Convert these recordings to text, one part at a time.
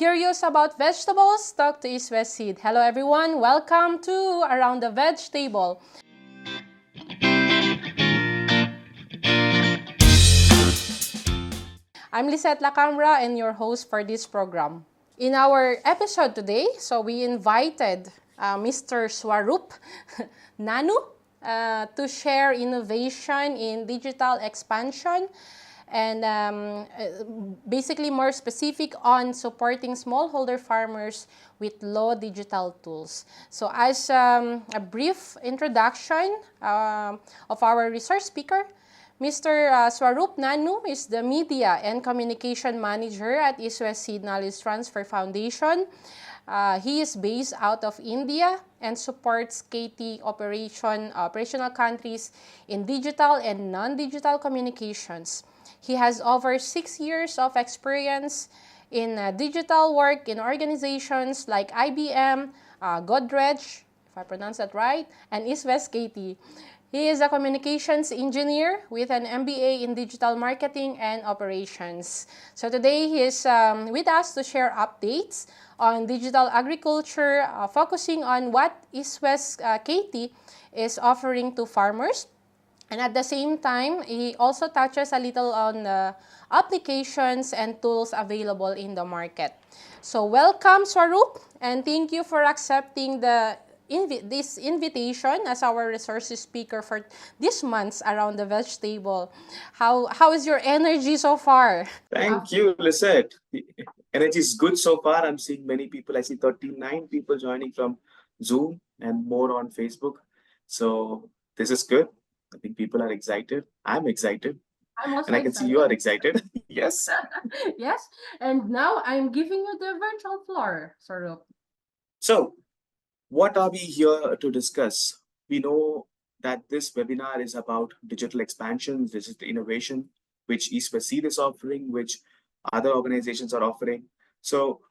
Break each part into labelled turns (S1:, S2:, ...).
S1: Curious about vegetables? Talk to East West Seed. Hello everyone, welcome to Around the VegTable. I'm Lysette Lacambra and your host for this program. In our episode today, we invited Mr. Swaroop Nanu to share innovation in digital expansion and basically more specific on supporting smallholder farmers with low digital tools. So as a brief introduction of our resource speaker, Mr. Swaroop Nanu is the Media and Communication Manager at East West Seed Knowledge Transfer Foundation. He is based out of India and supports KT operational countries in digital and non-digital communications. He has over 6 years of experience in digital work in organizations like IBM, Godrej, if I pronounce that right, and East West KT. He is a communications engineer with an MBA in digital marketing and operations. So today he is with us to share updates on digital agriculture, focusing on what East West KT is offering to farmers. And at the same time, he also touches a little on the applications and tools available in the market. So welcome, Swaroop, and thank you for accepting this invitation as our resources speaker for this month's Around the VegTable. How is your energy so far?
S2: Thank you, Lysette. The energy is good so far. I'm seeing many people. I see 39 people joining from Zoom and more on Facebook. So this is good. I think people are excited. I'm excited.
S1: I'm also
S2: and I can see you are excited. Yes.
S1: Yes, and now I'm giving you the virtual floor, Swaroop.
S2: So what are we here to discuss? We know that this webinar is about digital expansion, digital innovation, which East West Seed is offering, which other organizations are offering. So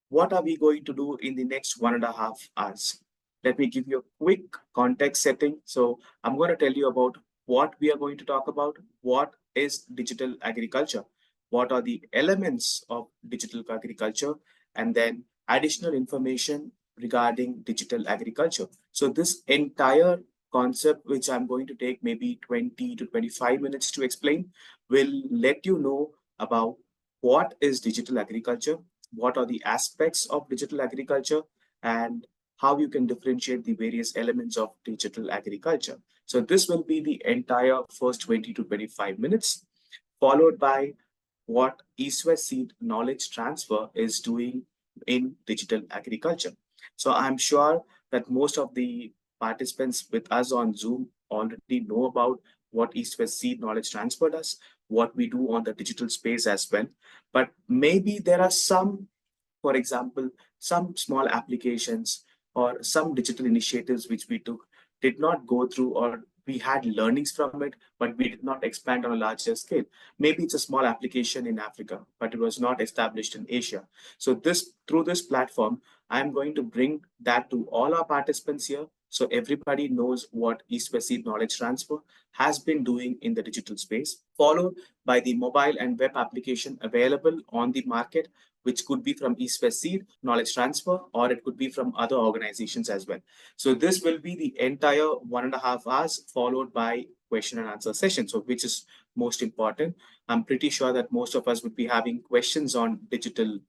S2: what are we going to do in the next 1.5 hours? Let me give you a quick context setting. So I'm going to tell you about what we are going to talk about, what is digital agriculture, what are the elements of digital agriculture, and then additional information regarding digital agriculture. So this entire concept, which I'm going to take maybe 20 to 25 minutes to explain, will let you know about what is digital agriculture, what are the aspects of digital agriculture, and how you can differentiate the various elements of digital agriculture. So this will be the entire first 20 to 25 minutes, followed by what East West Seed knowledge transfer is doing in digital agriculture. So I'm sure that most of the participants with us on Zoom already know about what East West Seed knowledge transfer does, what we do on the digital space as well. But maybe there are some, for example, some small applications or some digital initiatives which we took did not go through, or we had learnings from it, but we did not expand on a larger scale. Maybe it's a small application in Africa, but it was not established in Asia. So through this platform, I'm going to bring that to all our participants here, so everybody knows what East West Seed knowledge transfer has been doing in the digital space, followed by the mobile and web application available on the market, which could be from East West Seed knowledge transfer, or it could be from other organizations as well. So this will be the entire 1.5 hours, followed by question and answer session. So which is most important? I'm pretty sure that most of us would be having questions on digital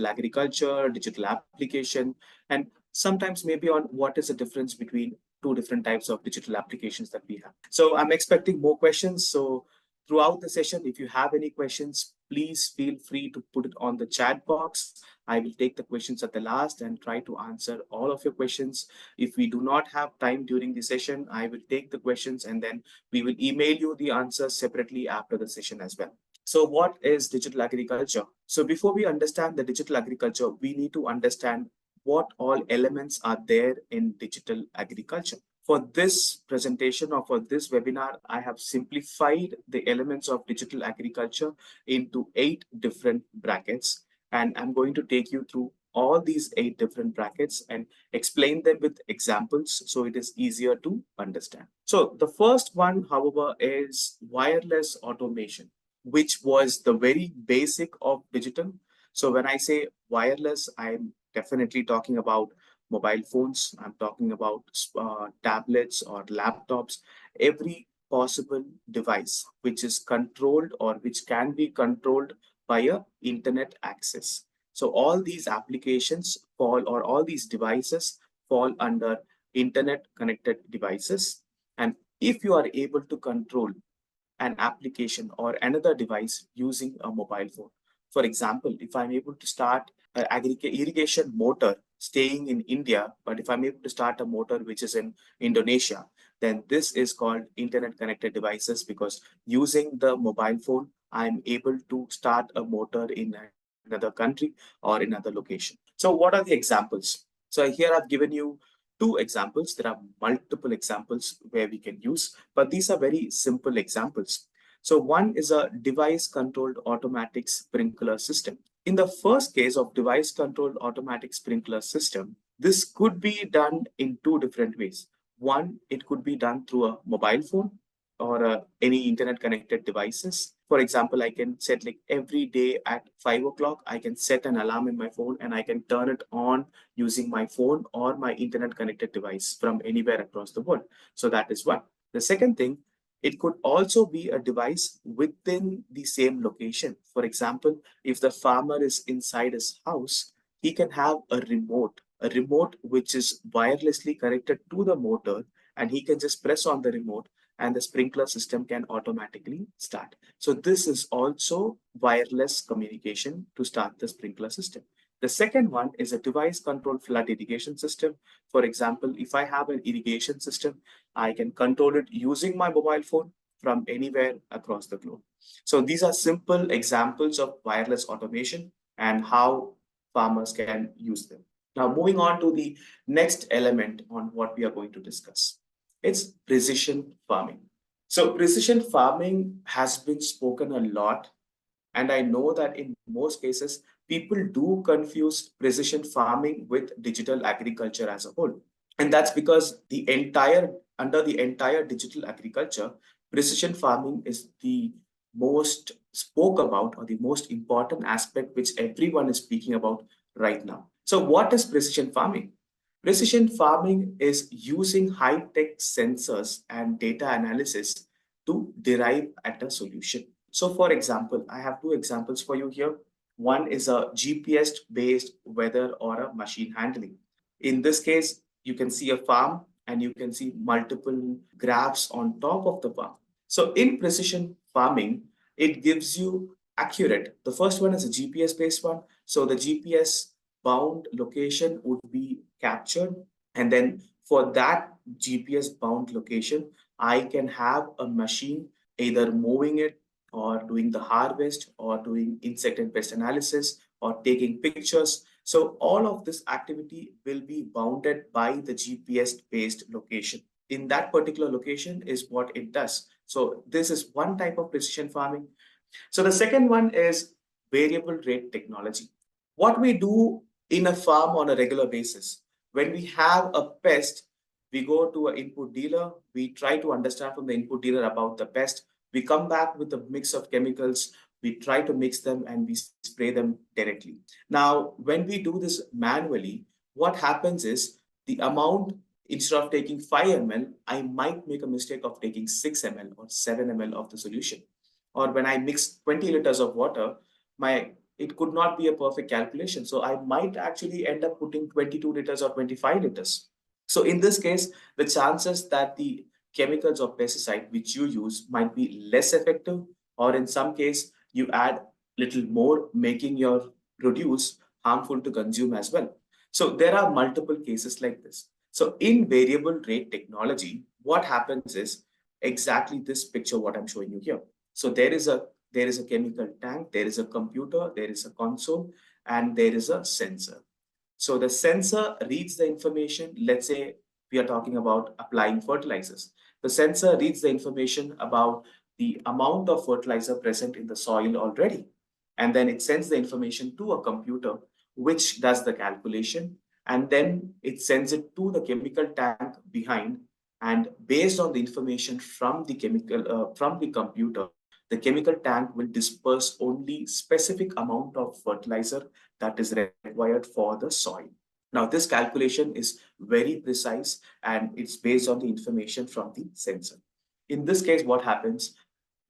S2: agriculture, digital application, and sometimes maybe on what is the difference between two different types of digital applications that we have. So I'm expecting more questions. So throughout the session, if you have any questions, please feel free to put it on the chat box. I will take the questions at the last and try to answer all of your questions. If we do not have time during the session, I will take the questions and then we will email you the answers separately after the session as well. So what is digital agriculture? So before we understand the digital agriculture, we need to understand what all elements are there in digital agriculture. For this presentation or for this webinar, I have simplified the elements of digital agriculture into 8 different brackets. And I'm going to take you through all these 8 different brackets and explain them with examples so it is easier to understand. So the first one, however, is wireless automation, which was the very basic of digital. So when I say wireless, I'm definitely talking about mobile phones. I'm talking about tablets or laptops, every possible device which is controlled or which can be controlled by a internet access. So all these applications fall, or all these devices fall under internet connected devices. And if you are able to control an application or another device using a mobile phone. For example, if I'm able to start an irrigation motor staying in India, but if I'm able to start a motor which is in Indonesia, then this is called internet connected devices, because using the mobile phone, I'm able to start a motor in another country or in another location. So what are the examples? So here I've given you two examples. There are multiple examples where we can use, but these are very simple examples. So one is a device controlled automatic sprinkler system. In the first case of device controlled automatic sprinkler system, this could be done in two different ways. One, it could be done through a mobile phone or any internet connected devices. For example, I can set, like, every day at 5 o'clock, I can set an alarm in my phone and I can turn it on using my phone or my internet connected device from anywhere across the world. So that is one. The second thing, it could also be a device within the same location. For example, if the farmer is inside his house, he can have a remote which is wirelessly connected to the motor, and he can just press on the remote and the sprinkler system can automatically start. So this is also wireless communication to start the sprinkler system. The second one is a device controlled flood irrigation system. For example, if I have an irrigation system, I can control it using my mobile phone from anywhere across the globe. So these are simple examples of wireless automation and how farmers can use them. Now, moving on to the next element on what we are going to discuss. It's precision farming. So precision farming has been spoken a lot, and I know that in most cases, people do confuse precision farming with digital agriculture as a whole. And that's because under the entire digital agriculture, precision farming is the most spoke about, or the most important aspect which everyone is speaking about right now. So what is precision farming? Precision farming is using high-tech sensors and data analysis to derive at a solution. So for example, I have two examples for you here. One is a GPS-based weather or a machine handling. In this case, you can see a farm and you can see multiple graphs on top of the farm. So in precision farming, it gives you accurate. The first one is a GPS-based one. So the GPS bound location would be captured. And then for that GPS bound location, I can have a machine either moving it or doing the harvest or doing insect and pest analysis or taking pictures. So all of this activity will be bounded by the GPS based location. In that particular location is what it does. So this is one type of precision farming. So the second one is variable rate technology. What we do in a farm on a regular basis, when we have a pest, we go to an input dealer, we try to understand from the input dealer about the pest, we come back with a mix of chemicals, we try to mix them and we spray them directly. Now, when we do this manually, what happens is the amount, instead of taking 5 ml, I might make a mistake of taking 6 ml or 7 ml of the solution. Or when I mix 20 liters of water, my it could not be a perfect calculation. So I might actually end up putting 22 liters or 25 liters. So in this case, the chances that the chemicals or pesticide which you use might be less effective, or in some case, you add little more, making your produce harmful to consume as well. So there are multiple cases like this. So in variable rate technology, what happens is exactly this picture what I'm showing you here. So there is a chemical tank, there is a computer, there is a console, and there is a sensor. So the sensor reads the information. Let's say we are talking about applying fertilizers. The sensor reads the information about the amount of fertilizer present in the soil already. And then it sends the information to a computer, which does the calculation. And then it sends it to the chemical tank behind. And based on the information from the computer, the chemical tank will disperse only specific amount of fertilizer that is required for the soil. Now, this calculation is very precise and it's based on the information from the sensor. In this case, what happens?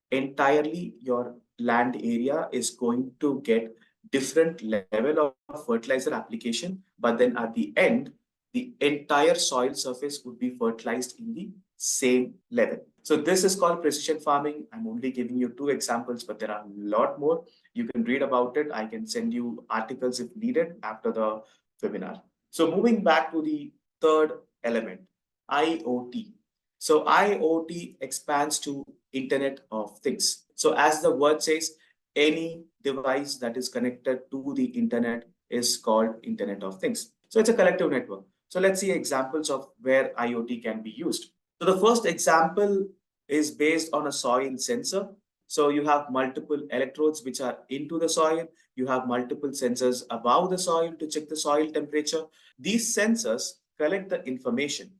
S2: Entirely your land area is going to get different level of fertilizer application, but then at the end, the entire soil surface would be fertilized in the same level. So this is called precision farming. I'm only giving you two examples, but there are a lot more. You can read about it. I can send you articles if needed after the webinar. So moving back to the third element, IoT. So IoT expands to Internet of Things. So as the word says, any device that is connected to the internet is called Internet of Things. So it's a collective network. So let's see examples of where IoT can be used. So the first example is based on a soil sensor. So you have multiple electrodes which are into the soil. You have multiple sensors above the soil to check the soil temperature. These sensors collect the information.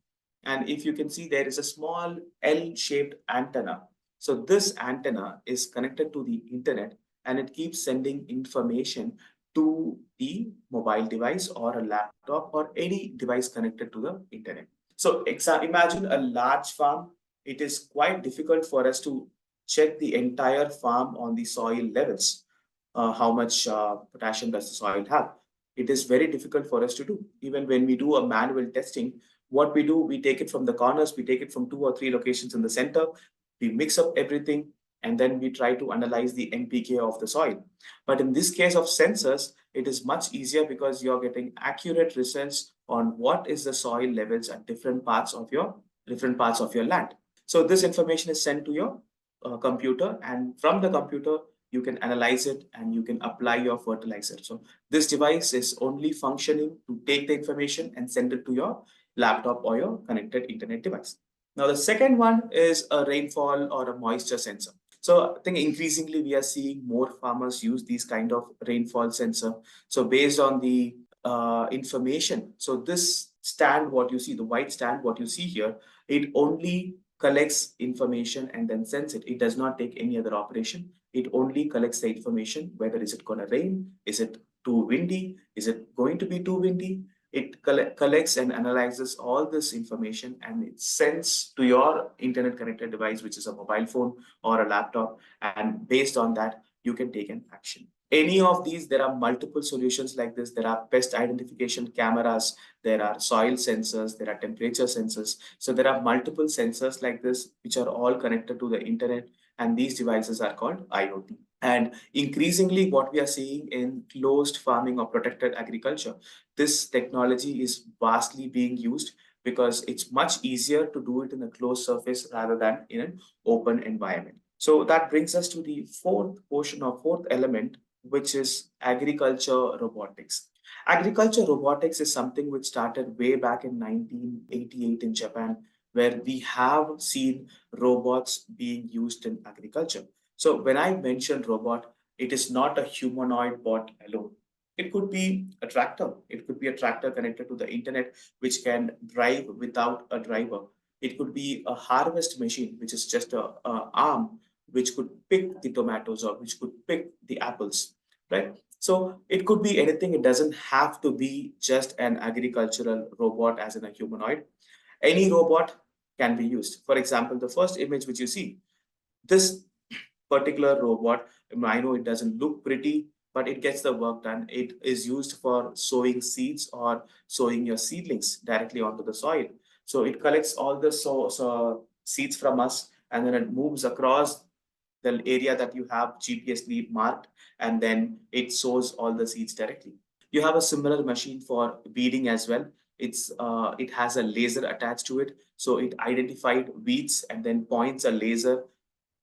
S2: And if you can see, there is a small L-shaped antenna. So this antenna is connected to the internet and it keeps sending information to the mobile device or a laptop or any device connected to the internet. So imagine a large farm. It is quite difficult for us to check the entire farm on the soil levels. How much potassium does the soil have? It is very difficult for us to do. Even when we do a manual testing, what we do, we take it from the corners, we take it from 2 or 3 locations in the center, we mix up everything, and then we try to analyze the NPK of the soil. But in this case of sensors, it is much easier because you're getting accurate results on what is the soil levels at different parts of your land. So this information is sent to your computer, and from the computer, you can analyze it and you can apply your fertilizer. So this device is only functioning to take the information and send it to your laptop or your connected internet device. Now, the second one is a rainfall or a moisture sensor. So I think increasingly we are seeing more farmers use these kind of rainfall sensor. So based on the information, so this stand, what you see, the white stand, what you see here, it only collects information and then sends it. It does not take any other operation. It only collects the information, whether is it going to rain, is it too windy, is it going to be too windy. It collects and analyzes all this information and it sends to your internet connected device, which is a mobile phone or a laptop. And based on that, you can take an action. Any of these, there are multiple solutions like this. There are pest identification cameras, there are soil sensors, there are temperature sensors. So there are multiple sensors like this, which are all connected to the internet. And these devices are called IoT. And increasingly, what we are seeing in closed farming or protected agriculture, this technology is vastly being used because it's much easier to do it in a closed surface rather than in an open environment. So that brings us to the fourth portion or fourth element, which is agriculture robotics. Agriculture robotics is something which started way back in 1988 in Japan, where we have seen robots being used in agriculture. So when I mention robot, it is not a humanoid bot alone. It could be a tractor. It could be a tractor connected to the internet, which can drive without a driver. It could be a harvest machine, which is just a arm, which could pick the tomatoes or which could pick the apples, right? So it could be anything. It doesn't have to be just an agricultural robot as in a humanoid. Any robot can be used. For example, the first image which you see, this particular robot, I know it doesn't look pretty, but it gets the work done. It is used for sowing seeds or sowing your seedlings directly onto the soil. So it collects all the seeds from us and then it moves across the area that you have GPSly marked, and then it sows all the seeds directly. You have a similar machine for weeding as well. It has a laser attached to it, so it identified weeds and then points a laser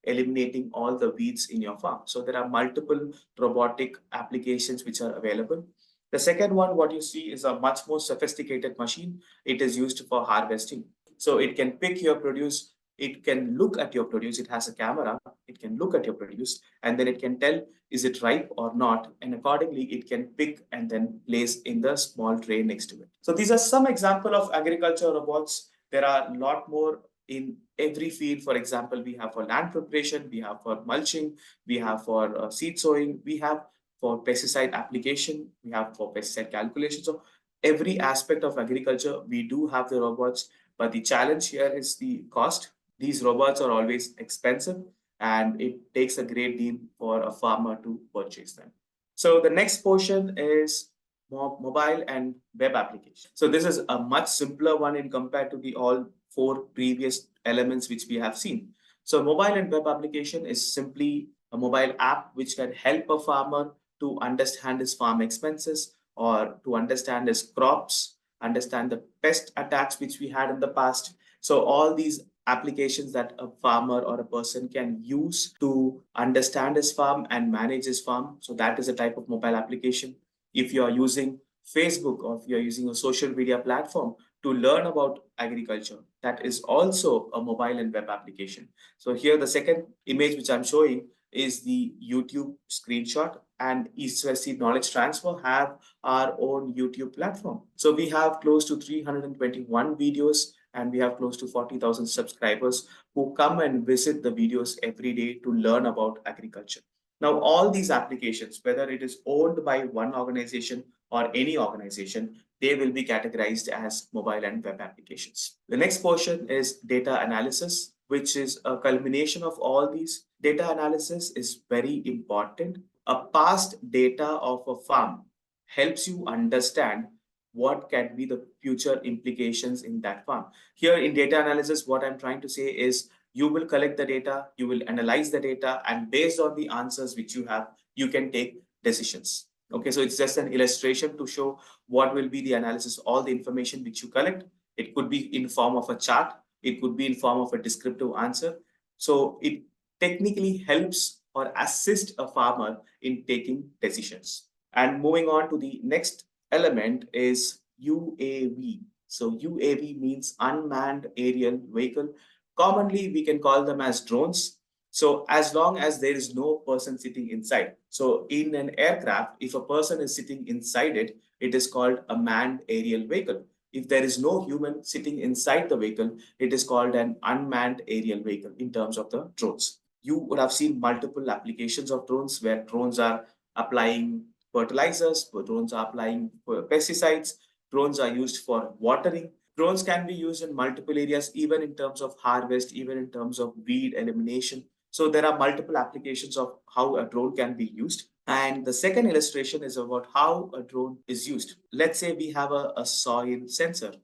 S2: eliminating all the weeds in your farm. So there are multiple robotic applications which are available. The second one, what you see is a much more sophisticated machine. It is used for harvesting. So it can pick your produce, it can look at your produce, it has a camera, it can look at your produce, and then it can tell is it ripe or not, and accordingly it can pick and then place in the small tray next to it. So these are some example of agriculture robots. There are a lot more in every field. For example, we have for land preparation, we have for mulching, we have for seed sowing, we have for pesticide application, we have for pesticide calculation. So every aspect of agriculture, we do have the robots, but the challenge here is the cost. These robots are always expensive, and it takes a great deal for a farmer to purchase them. So the next portion is mobile and web application. So this is a much simpler one in compared to the all four previous elements which we have seen. So mobile and web application is simply a mobile app which can help a farmer to understand his farm expenses or to understand his crops, understand the pest attacks which we had in the past. So all these applications that a farmer or a person can use to understand his farm and manage his farm. So that is a type of mobile application. If you are using Facebook or if you are using a social media platform to learn about agriculture, that is also a mobile and web application. So here the second image which I'm showing is the YouTube screenshot, and East West Seed Knowledge Transfer have our own YouTube platform. So we have close to 321 videos and we have close to 40,000 subscribers who come and visit the videos every day to learn about agriculture. Now, all these applications, whether it is owned by one organization or any organization, they will be categorized as mobile and web applications. The next portion is data analysis, which is a culmination of all these. Data analysis is very important. A past data of a farm helps you understand what can be the future implications in that farm. Here in data analysis, what I'm trying to say is you will collect the data, you will analyze the data, and based on the answers which you have, you can take decisions. Okay, so it's just an illustration to show what will be the analysis, all the information which you collect. It could be in form of a chart, it could be in form of a descriptive answer. So it technically helps or assist a farmer in taking decisions. And moving on to the next element is UAV. So UAV means unmanned aerial vehicle. Commonly, we can call them as drones. So as long as there is no person sitting inside. So in an aircraft, if a person is sitting inside it, it is called a manned aerial vehicle. If there is no human sitting inside the vehicle, it is called an unmanned aerial vehicle in terms of the drones. You would have seen multiple applications of drones where drones are applying fertilizers, drones are applying pesticides, drones are used for watering. Drones can be used in multiple areas, even in terms of harvest, even in terms of weed elimination. So there are multiple applications of how a drone can be used. And the second illustration is about how a drone is used. Let's say we have a soil sensor,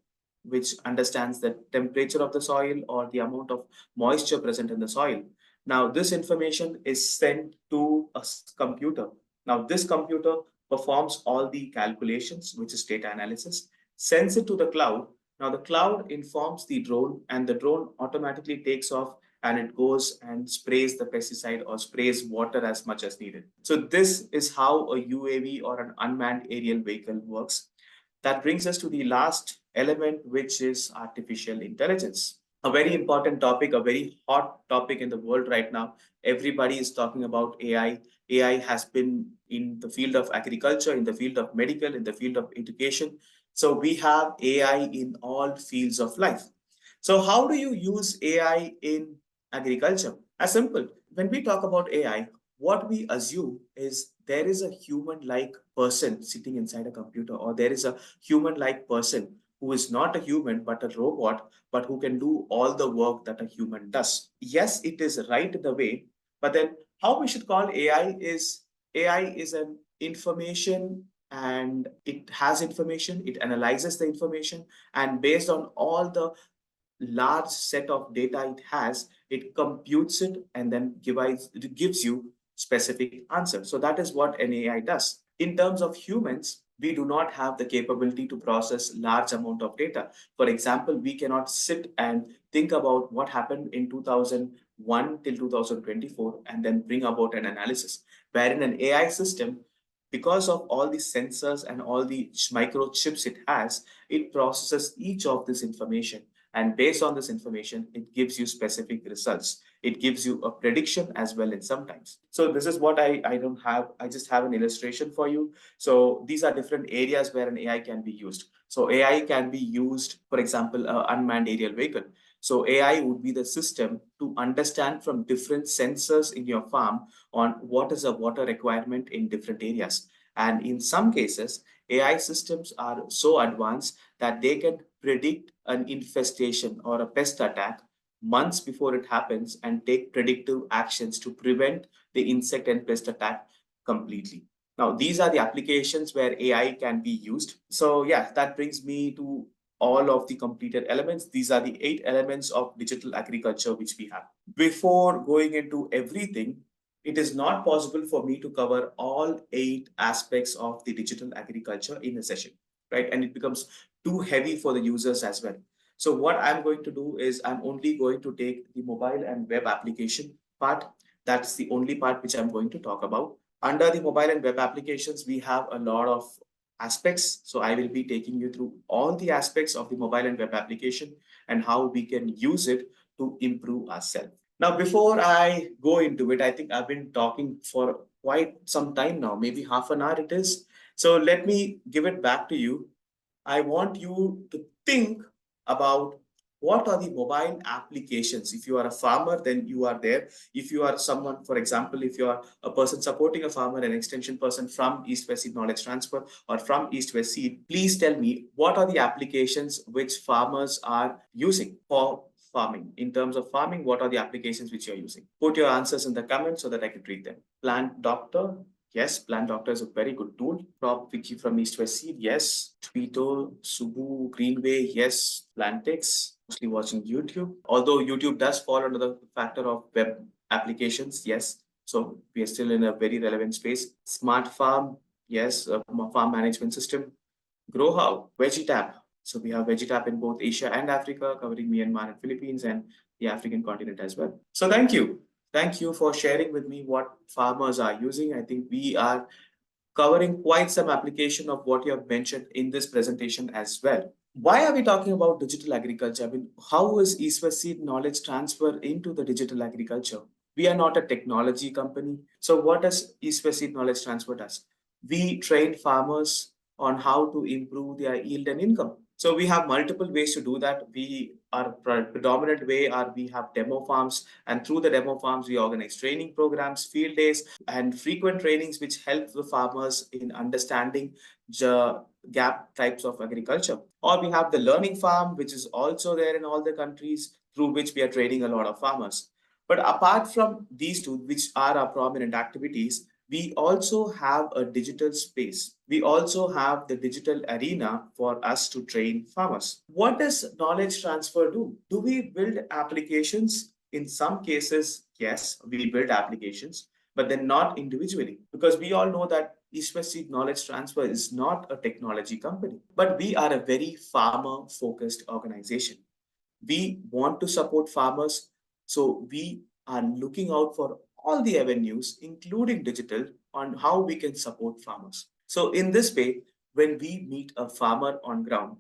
S2: which understands the temperature of the soil or the amount of moisture present in the soil. Now, this information is sent to a computer. Now, this computer performs all the calculations, which is data analysis, sends it to the cloud. Now, the cloud informs the drone, and the drone automatically takes off and it goes and sprays the pesticide or sprays water as much as needed. So, this is how a UAV or an unmanned aerial vehicle works. That brings us to the last element, which is artificial intelligence. A very important topic, a very hot topic in the world right now. Everybody is talking about AI. AI has been in the field of agriculture, in the field of medical, in the field of education. So we have AI in all fields of life. So how do you use AI in agriculture? As simple. When we talk about AI, what we assume is there is a human-like person sitting inside a computer, or there is a human-like person who is not a human but a robot, but who can do all the work that a human does. Yes, it is right in the way, but then how we should call AI is an information, and it has information, it analyzes the information, and based on all the large set of data it has, it computes it and then it gives you specific answer. So that is what an AI does. In terms of humans, we do not have the capability to process large amount of data. For example, we cannot sit and think about what happened in 2001 till 2024 and then bring about an analysis. Wherein an AI system, because of all the sensors and all the microchips it has, it processes each of this information. And based on this information, it gives you specific results. It gives you a prediction as well in sometimes. So this is what I don't have. I just have an illustration for you. So these are different areas where an AI can be used. So AI can be used, for example, unmanned aerial vehicle. So AI would be the system to understand from different sensors in your farm on what is a water requirement in different areas. And in some cases, AI systems are so advanced that they can predict an infestation or a pest attack months before it happens and take predictive actions to prevent the insect and pest attack completely. Now, these are the applications where AI can be used. So yeah, that brings me to all of the completed elements. These are the 8 elements of digital agriculture which we have. Before going into everything, it is not possible for me to cover all 8 aspects of the digital agriculture in a session, right? And it becomes too heavy for the users as well. So what I'm going to do is I'm only going to take the mobile and web application part. That's the only part which I'm going to talk about. Under the mobile and web applications, we have a lot of aspects. So I will be taking you through all the aspects of the mobile and web application and how we can use it to improve ourselves. Now, before I go into it, I think I've been talking for quite some time now, maybe half an hour it is. So let me give it back to you. I want you to think about what are the mobile applications. If you are a farmer, then you are there. If you are someone, for example, if you are a person supporting a farmer, an extension person from East West Seed Knowledge Transfer or from East West Seed, please tell me what are the applications which farmers are using for farming. In terms of farming, what are the applications which you're using? Put your answers in the comments so that I can read them. Plant Doctor, yes, Plant Doctor is a very good tool. Crop Wiki from East West Seed, yes. Tweeto, Subu, Greenway, yes. Plantix, mostly watching YouTube. Although YouTube does fall under the factor of web applications, yes. So we are still in a very relevant space. Smart Farm, yes. Farm management system. Grow How, VegTable. So we have VegTable in both Asia and Africa, covering Myanmar and Philippines and the African continent as well. So thank you. Thank you for sharing with me what farmers are using. I think we are covering quite some application of what you have mentioned in this presentation as well. Why are we talking about digital agriculture? I mean, how is East West Seed knowledge transfer into the digital agriculture? We are not a technology company. So what does East West Seed knowledge transfer does? We train farmers on how to improve their yield and income. So we have multiple ways to do that. We our predominant way are we have demo farms, and through the demo farms we organize training programs, field days, and frequent trainings which help the farmers in understanding the gap types of agriculture. Or we have the learning farm, which is also there in all the countries, through which we are training a lot of farmers. But apart from these two, which are our prominent activities, we also have a digital space. We also have the digital arena for us to train farmers. What does knowledge transfer do? Do we build applications? In some cases, yes, we build applications, but then not individually. Because we all know that East West Seed Knowledge Transfer is not a technology company, but we are a very farmer focused organization. We want to support farmers, so we are looking out for all the avenues, including digital, on how we can support farmers. So in this way, when we meet a farmer on ground,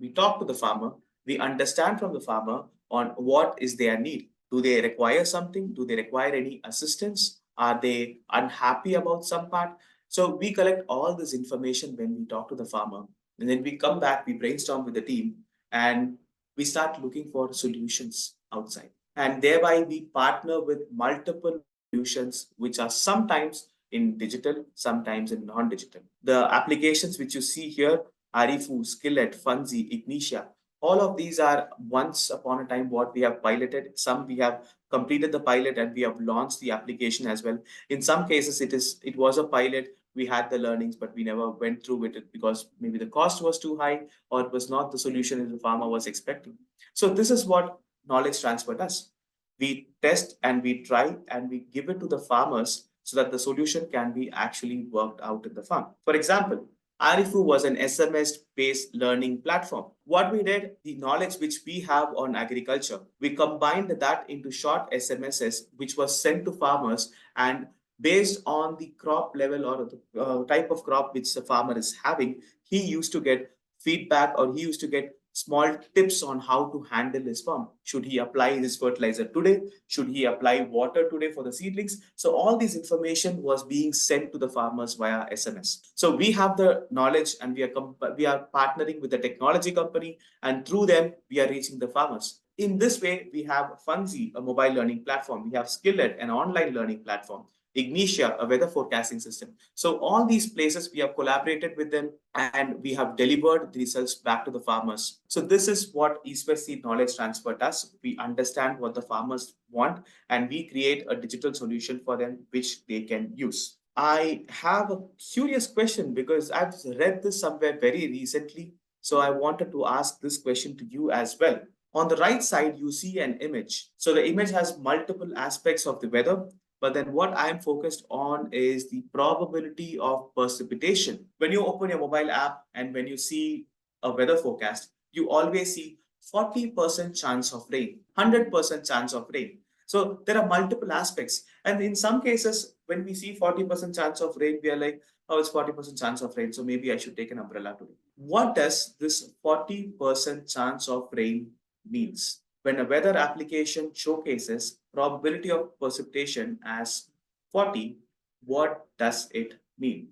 S2: we talk to the farmer, we understand from the farmer on what is their need. Do they require something? Do they require any assistance? Are they unhappy about some part? So we collect all this information when we talk to the farmer, and then we come back, we brainstorm with the team, and we start looking for solutions outside. And thereby we partner with multiple solutions, which are sometimes in digital, sometimes in non-digital. The applications which you see here, Arifu, Skillet, Funzi, Ignitia, all of these are once upon a time what we have piloted. Some we have completed the pilot and we have launched the application as well. In some cases, it was a pilot. We had the learnings, but we never went through with it because maybe the cost was too high or it was not the solution that the farmer was expecting. So this is what knowledge transfer does. We test and we try and we give it to the farmers so that the solution can be actually worked out in the farm. For example, Arifu was an SMS-based learning platform. What we did, the knowledge which we have on agriculture, we combined that into short SMSs, which was sent to farmers, and based on the crop level or the type of crop which the farmer is having, he used to get feedback or he used to get small tips on how to handle his farm. Should he apply his fertilizer today? Should he apply water today for the seedlings? So all this information was being sent to the farmers via SMS. So we have the knowledge and we are partnering with the technology company, and through them we are reaching the farmers. in this way, we have Funzi, a mobile learning platform. We have Skillet, an online learning platform. Ignitia, a weather forecasting system. So all these places, we have collaborated with them and we have delivered the results back to the farmers. So this is what East West Seed Knowledge Transfer does. We understand what the farmers want and we create a digital solution for them which they can use. I have a curious question because I've read this somewhere very recently. So I wanted to ask this question to you as well. On the right side, you see an image. So the image has multiple aspects of the weather, but then what I'm focused on is the probability of precipitation. When you open your mobile app and when you see a weather forecast, you always see 40% chance of rain, 100% chance of rain. So there are multiple aspects. And in some cases, when we see 40% chance of rain, we are like, oh, it's 40% chance of rain. So maybe I should take an umbrella today. What does this 40% chance of rain means? When a weather application showcases probability of precipitation as 40, what does it mean?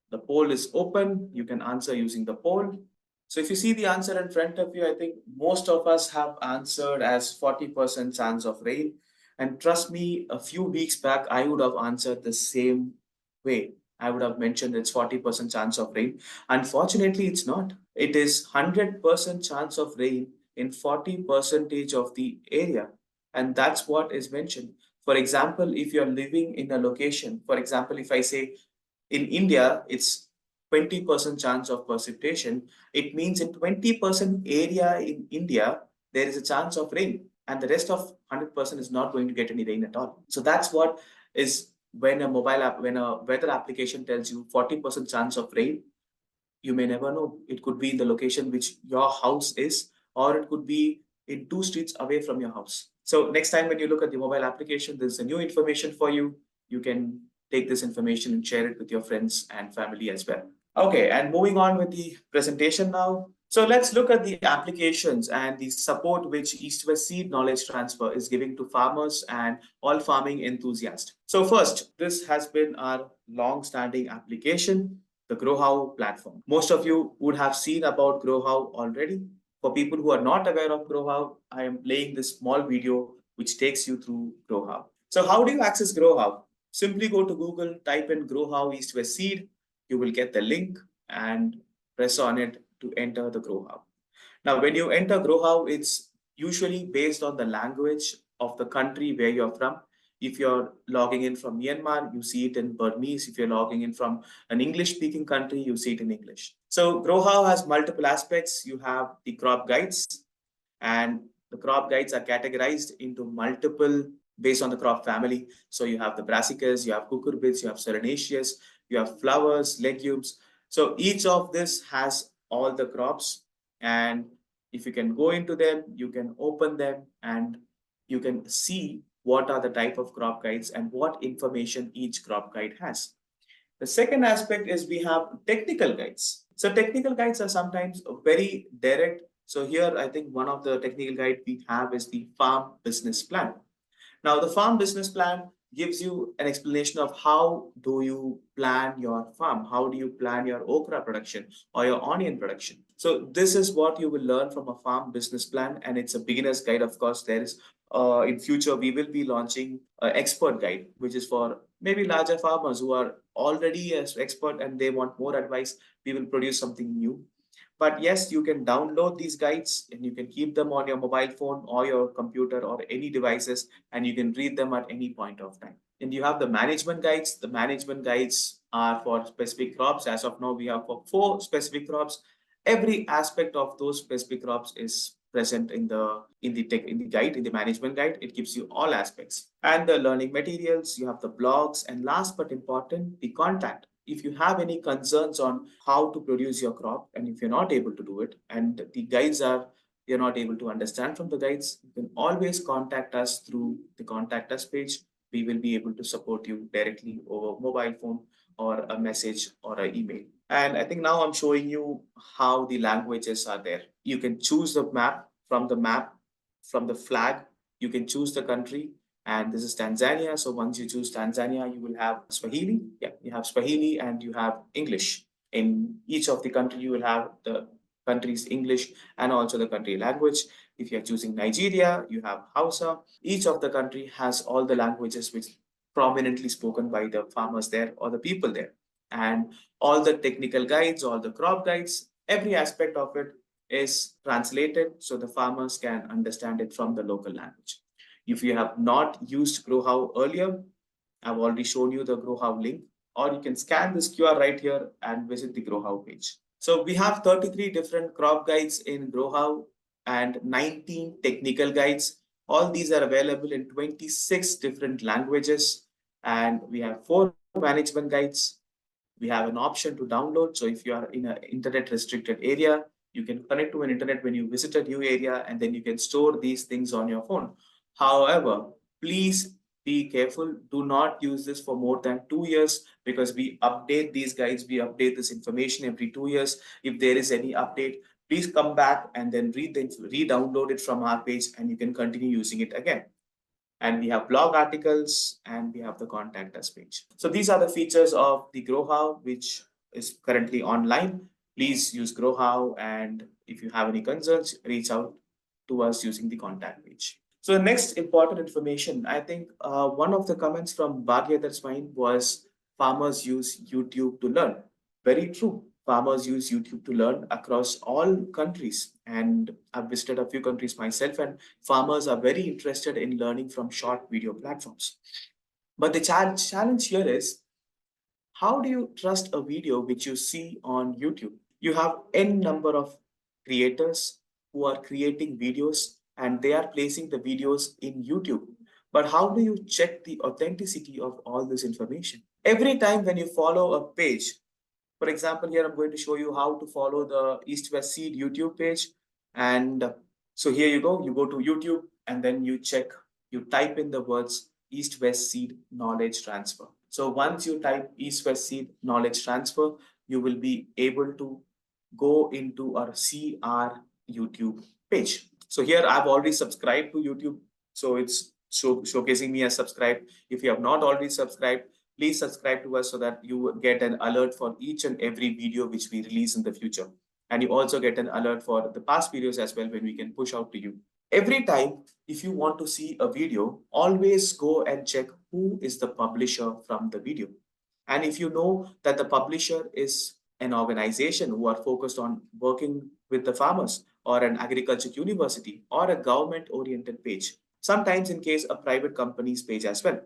S2: The poll is open. You can answer using the poll. So if you see the answer in front of you, I think most of us have answered as 40% chance of rain. And trust me, a few weeks back, I would have answered the same way. I would have mentioned it's 40% chance of rain. Unfortunately, it's not. It is 100% chance of rain in 40% of the area. And that's what is mentioned. For example, if you're living in a location, for example, if I say in India, it's 20% chance of precipitation. It means in 20% area in India, there is a chance of rain, and the rest of 100% is not going to get any rain at all. So that's what is when a mobile app, when a weather application tells you 40% chance of rain, you may never know. It could be in the location which your house is, or it could be in 2 streets away from your house. So next time when you look at the mobile application, there's a new information for you. You can take this information and share it with your friends and family as well. Okay, and moving on with the presentation now. So let's look at the applications and the support which East West Seed Knowledge Transfer is giving to farmers and all farming enthusiasts. So first, this has been our long-standing application, the GrowHow platform. Most of you would have seen about GrowHow already. For people who are not aware of GrowHow, I am playing this small video which takes you through GrowHow. So how do you access GrowHow? Simply go to Google, type in GrowHow East West Seed. You will get the link and press on it to enter the GrowHow. Now, when you enter GrowHow, it's usually based on the language of the country where you're from. If you're logging in from Myanmar, you see it in Burmese. If you're logging in from an English-speaking country, you see it in English. So GrowHow has multiple aspects. You have the crop guides, and the crop guides are categorized into multiple based on the crop family. So you have the brassicas, you have cucurbits, you have solanaceous, you have flowers, legumes. So each of this has all the crops, and if you can go into them, you can open them and you can see what are the type of crop guides and what information each crop guide has. The second aspect is we have technical guides. So technical guides are sometimes very direct. So here, I think one of the technical guide we have is the farm business plan. Now, the farm business plan gives you an explanation of how do you plan your farm, how do you plan your okra production or your onion production. So this is what you will learn from a farm business plan, and it's a beginner's guide. Of course, there is in future we will be launching an expert guide, which is for maybe larger farmers who are already as expert and they want more advice. We will produce something new. But yes, you can download these guides and you can keep them on your mobile phone or your computer or any devices, and you can read them at any point of time. And you have the management guides. The management guides are for specific crops. As of now, we have for 4 specific crops. Every aspect of those specific crops is present in the management guide. It gives you all aspects. And the learning materials, you have the blogs, and last but important, the contact. If you have any concerns on how to produce your crop, and if you're not able to do it, and the guides are you're not able to understand from the guides, you can always contact us through the contact us page. We will be able to support you directly over mobile phone or a message or an email. And I think now I'm showing you how the languages are there. You can choose the map, from the flag, you can choose the country, and this is Tanzania. So once you choose Tanzania, you will have Swahili. Yeah, you have Swahili and you have English. In each of the country, you will have the country's English and also the country language. If you're choosing Nigeria, you have Hausa. Each of the country has all the languages which prominently spoken by the farmers there or the people there. And all the technical guides, all the crop guides, every aspect of it is translated so the farmers can understand it from the local language. If you have not used GrowHow earlier, I've already shown you the GrowHow link, or you can scan this QR right here and visit the GrowHow page. So we have 33 different crop guides in GrowHow and 19 technical guides. All these are available in 26 different languages, and we have 4 management guides. We have an option to download. So if you are in an internet restricted area, you can connect to an internet when you visit a new area, and then you can store these things on your phone. However, please be careful. Do not use this for more than 2 years, because we update these guides, we update this information every 2 years. If there is any update, please come back and then re-download it from our page, and you can continue using it again. And we have blog articles, and we have the contact us page. So these are the features of the GrowHow, which is currently online. Please use GrowHow, and if you have any concerns, reach out to us using the contact page. So the next important information, I think one of the comments from Bhagya Swine was farmers use YouTube to learn. Very true. Farmers use YouTube to learn across all countries. And I've visited a few countries myself, and farmers are very interested in learning from short video platforms. But the challenge here is, how do you trust a video which you see on YouTube? You have n number of creators who are creating videos, and they are placing the videos in YouTube. But how do you check the authenticity of all this information? Every time when you follow a page, for example, here I'm going to show you how to follow the East West Seed YouTube page. And so here you go to YouTube, and then you type in the words East West Seed Knowledge Transfer. So once you type East West Seed Knowledge Transfer, you will be able to go into or see our YouTube page. So here I've already subscribed to YouTube. So it's showcasing me as subscribed. If you have not already subscribed, please subscribe to us so that you get an alert for each and every video which we release in the future. And you also get an alert for the past videos as well when we can push out to you. Every time, if you want to see a video, always go and check who is the publisher from the video. And if you know that the publisher is an organization who are focused on working with the farmers, or an agriculture university, or a government-oriented page, sometimes in case a private company's page as well.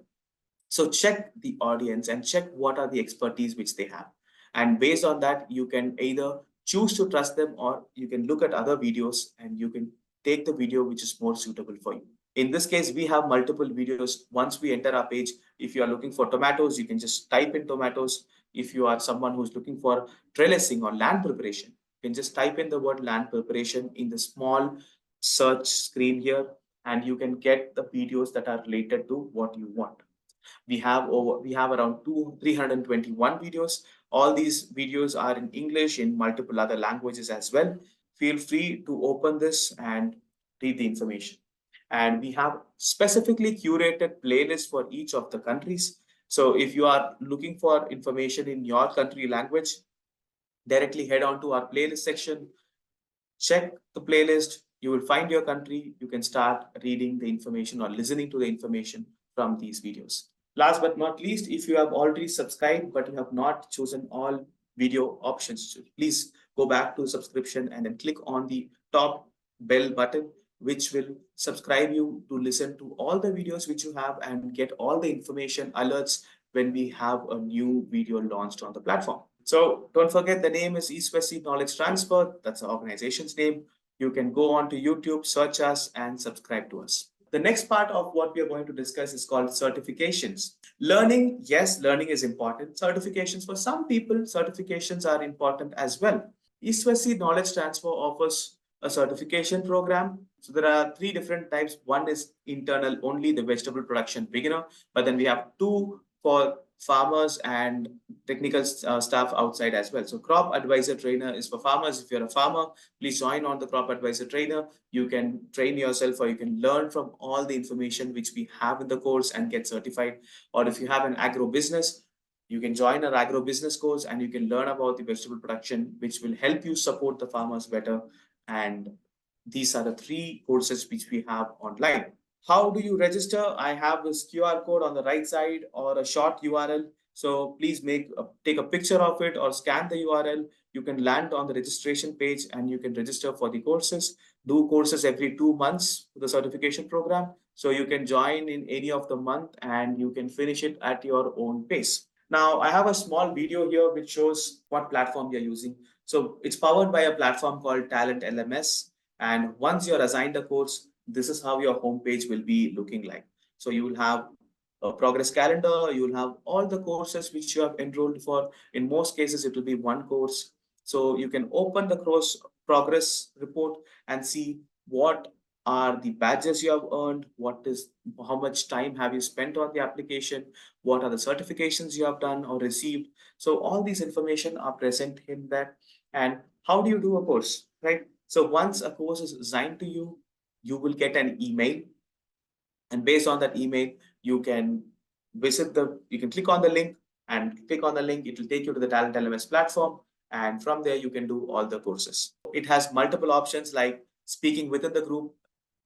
S2: So check the audience and check what are the expertise which they have. And based on that, you can either choose to trust them, or you can look at other videos and you can take the video which is more suitable for you. In this case, we have multiple videos. Once we enter our page, if you are looking for tomatoes, you can just type in tomatoes. If you are someone who's looking for trellising or land preparation, you can just type in the word land preparation in the small search screen here, and you can get the videos that are related to what you want. We have around 321 videos. All these videos are in English, in multiple other languages as well. Feel free to open this and read the information. And we have specifically curated playlists for each of the countries. So if you are looking for information in your country language, directly head on to our playlist section, check the playlist, you will find your country, you can start reading the information or listening to the information from these videos. Last but not least, if you have already subscribed but you have not chosen all video options, please go back to subscription and then click on the top bell button, which will subscribe you to listen to all the videos which you have and get all the information alerts when we have a new video launched on the platform. So don't forget, the name is East West Seed Knowledge Transfer. That's the organization's name. You can go on to YouTube, search us, and subscribe to us. The next part of what we are going to discuss is called certifications. Learning, yes, learning is important. Certifications, for some people, certifications are important as well. East West Seed Knowledge Transfer offers a certification program. So there are 3 different types. One is internal only, the vegetable production beginner, but then we have 2 for farmers and technical staff outside as well. So crop advisor trainer is for farmers. If you're a farmer, please join on the crop advisor trainer. You can train yourself, or you can learn from all the information which we have in the course and get certified. Or if you have an agro business, you can join our agro business course and you can learn about the vegetable production, which will help you support the farmers better and These are the three courses which we have online. How do you register? I have this QR code on the right side or a short URL. So please take a picture of it or scan the URL. You can land on the registration page and you can register for the courses. Do courses every 2 months for the certification program. So you can join in any of the month and you can finish it at your own pace. Now, I have a small video here which shows what platform we are using. So it's powered by a platform called Talent LMS. And once you're assigned a course, this is how your homepage will be looking like. So you will have a progress calendar, you will have all the courses which you have enrolled for. In most cases, it will be one course. So you can open the course progress report and see what are the badges you have earned, how much time have you spent on the application, what are the certifications you have done or received. So all these information are present in that. And how do you do a course, right? So once a course is assigned to you, you will get an email. And based on that email, you can you can click on the link and click on the link. It will take you to the Talent LMS platform. And from there, you can do all the courses. It has multiple options like speaking within the group,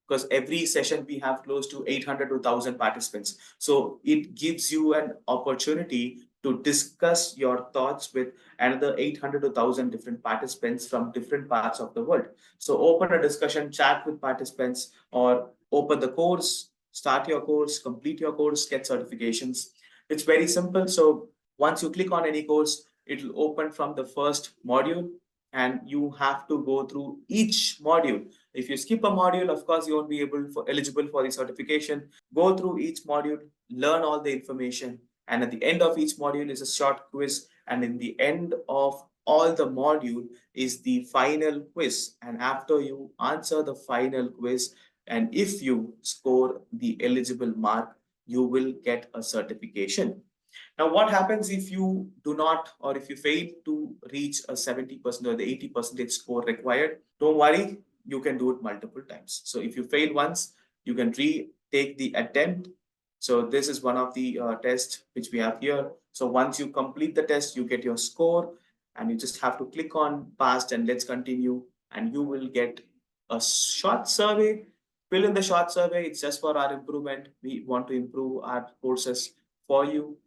S2: because every session we have close to 800 to 1000 participants. So it gives you an opportunity to discuss your thoughts with another 800 to 1000 different participants from different parts of the world. So open a discussion, chat with participants, or open the course, start your course, complete your course, get certifications. It's very simple. So once you click on any course, it will open from the first module and you have to go through each module. If you skip a module, of course, you won't be eligible for the certification. Go through each module, learn all the information, and at the end of each module is a short quiz. And in the end of all the module is the final quiz. And after you answer the final quiz, and if you score the eligible mark, you will get a certification. Now, what happens if you do not, or if you fail to reach a 70% or the 80% score required? Don't worry, you can do it multiple times. So if you fail once, you can retake the attempt. So this is one of the tests which we have here. So once you complete the test, you get your score and you just have to click on passed and let's continue, and you will get a short survey. Fill in the short survey. It's just for our improvement. We want to improve our courses for you,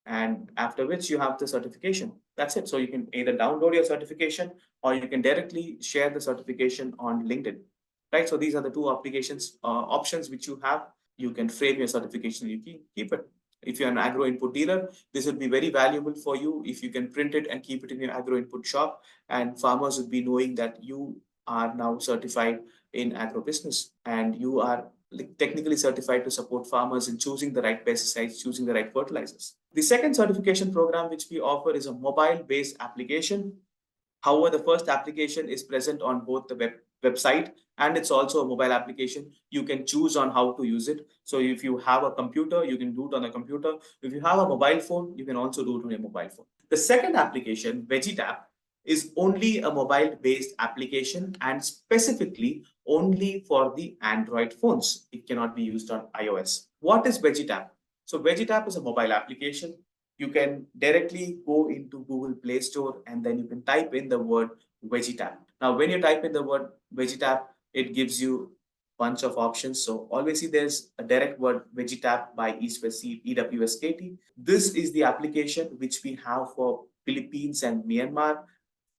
S2: and after which you have the certification. That's it. So you can either download your certification or you can directly share the certification on LinkedIn, right? So these are the two applications options which you have. You can frame your certification, you can keep it. If you're an agro input dealer, this would be very valuable for you if you can print it and keep it in your agro input shop, and farmers would be knowing that you are now certified in agro business and you are technically certified to support farmers in choosing the right pesticides, choosing the right fertilizers. The second certification program which we offer is a mobile-based application. However, the first application is present on both the website and it's also a mobile application. You can choose on how to use it. So if you have a computer, you can do it on a computer. If you have a mobile phone, you can also do it on a mobile phone. The second application, VegTable, is only a mobile-based application and specifically only for the Android phones. It cannot be used on iOS. What is VegTable? So VegTable is a mobile application. You can directly go into Google Play Store and then you can type in the word VegTable. Now, when you type in the word VegTable, it gives you a bunch of options. So always see there's a direct word VegTable by EWSKT. This is the application which we have for Philippines and Myanmar.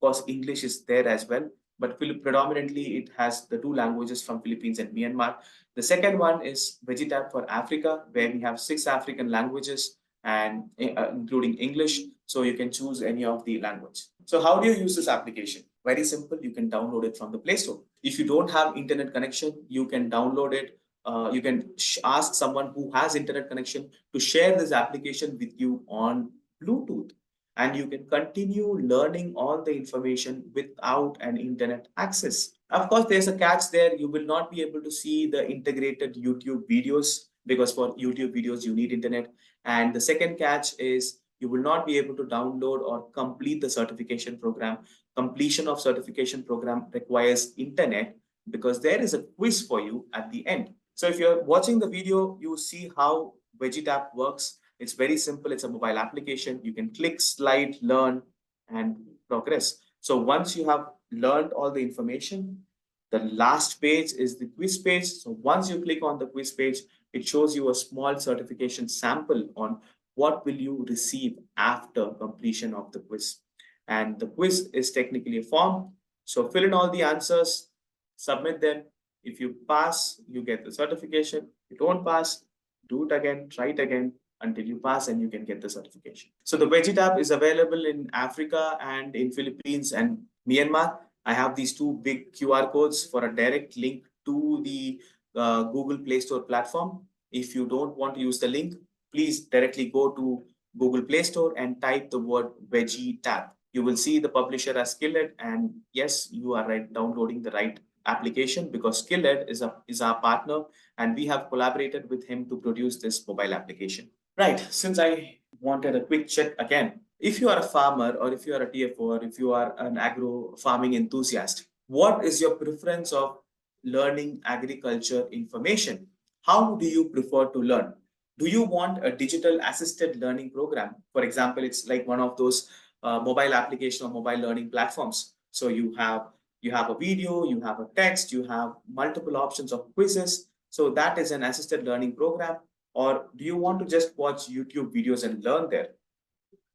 S2: Of course, English is there as well, but predominantly it has the two languages from Philippines and Myanmar. The second one is VegTable for Africa, where we have 6 African languages and including English. So you can choose any of the language. So how do you use this application? Very simple. You can download it from the Play Store. If you don't have internet connection, you can download it. You can ask someone who has internet connection to share this application with you on Bluetooth, and you can continue learning all the information without an internet access. Of course, there's a catch there. You will not be able to see the integrated YouTube videos because for YouTube videos, you need internet. And the second catch is you will not be able to download or complete the certification program. Completion of certification program requires internet because there is a quiz for you at the end. So if you're watching the video, you see how VegTable works. It's very simple. It's a mobile application. You can click, slide, learn, and progress. So once you have learned all the information, The last page is the quiz page. So once you click on the quiz page, it shows you a small certification sample on what will you receive after completion of the quiz. And the quiz is technically a form. So fill in all the answers, submit them. If you pass, you get the certification. If you don't pass, do it again, try it again until you pass and you can get the certification. So the VegTable is available in Africa and in Philippines and Myanmar. I have these two big QR codes for a direct link to the Google Play Store platform. If you don't want to use the link, please directly go to Google Play Store and type the word VegTable. You will see the publisher as Skillet, and yes, you are right, downloading the right application because Skillet is our partner, and we have collaborated with him to produce this mobile application. Right, since I wanted a quick check again, if you are a farmer or if you are a TFO or if you are an agro farming enthusiast, what is your preference of learning agriculture information? How do you prefer to learn? Do you want a digital assisted learning program? For example, it's like one of those mobile application or mobile learning platforms. So you have a video, you have a text, you have multiple options of quizzes. So that is an assisted learning program. Or do you want to just watch YouTube videos and learn there?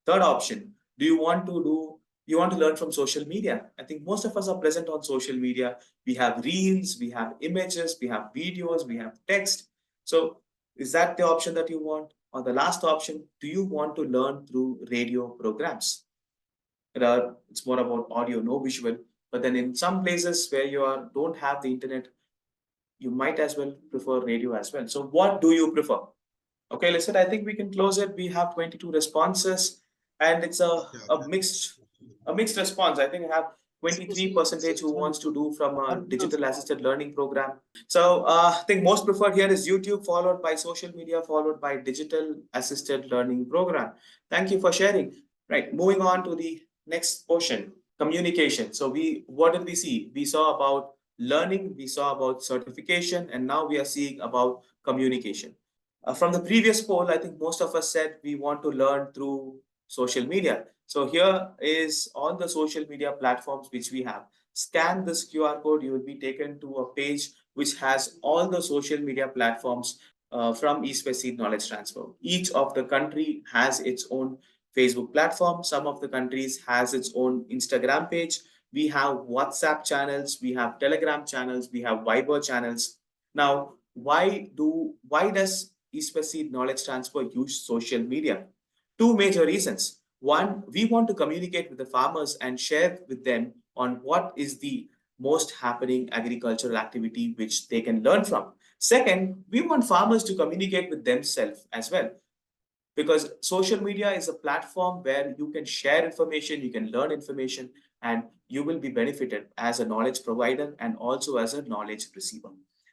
S2: Third option, you want to learn from social media? I think most of us are present on social media. We have reels, we have images, we have videos, we have text. So is that the option that you want? Or the last option, do you want to learn through radio programs? It's more about audio, no visual. But then in some places where don't have the internet, you might as well prefer radio as well. So what do you prefer? Okay, listen, I think we can close it. We have 22 responses, and it's a mixed response. I think I have 23% who wants to do from a digital assisted learning program. So I think most preferred here is YouTube, followed by social media, followed by digital assisted learning program. Thank you for sharing. Right, moving on to the next portion, communication. So what did we see? We saw about learning, we saw about certification, and now we are seeing about communication. From the previous poll, I think most of us said we want to learn through social media. So here is all the social media platforms which we have. Scan this QR code, you will be taken to a page which has all the social media platforms from East West Seed Knowledge Transfer. Each of the country has its own Facebook platform. Some of the countries has its own Instagram page. We have WhatsApp channels, we have Telegram channels, we have Viber channels. Now, why does East West Seed Knowledge Transfer use social media? Two major reasons. One, we want to communicate with the farmers and share with them on what is the most happening agricultural activity which they can learn from. Second, we want farmers to communicate with themselves as well, because social media is a platform where you can share information, you can learn information, and you will be benefited as a knowledge provider and also as a knowledge receiver.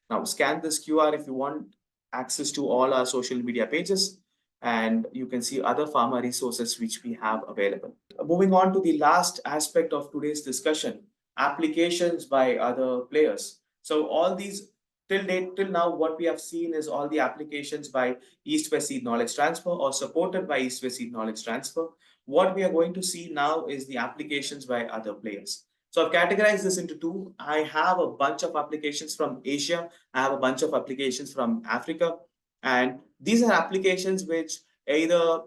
S2: Now, scan this QR if you want access to all our social media pages, and you can see other farmer resources which we have available. Moving on to the last aspect of today's discussion, applications by other players. So all these till now, what we have seen is all the applications by East West Seed Knowledge Transfer or supported by East West Seed Knowledge Transfer. What we are going to see now is the applications by other players. So I've categorized this into two. I have a bunch of applications from Asia. I have a bunch of applications from Africa. And these are applications which either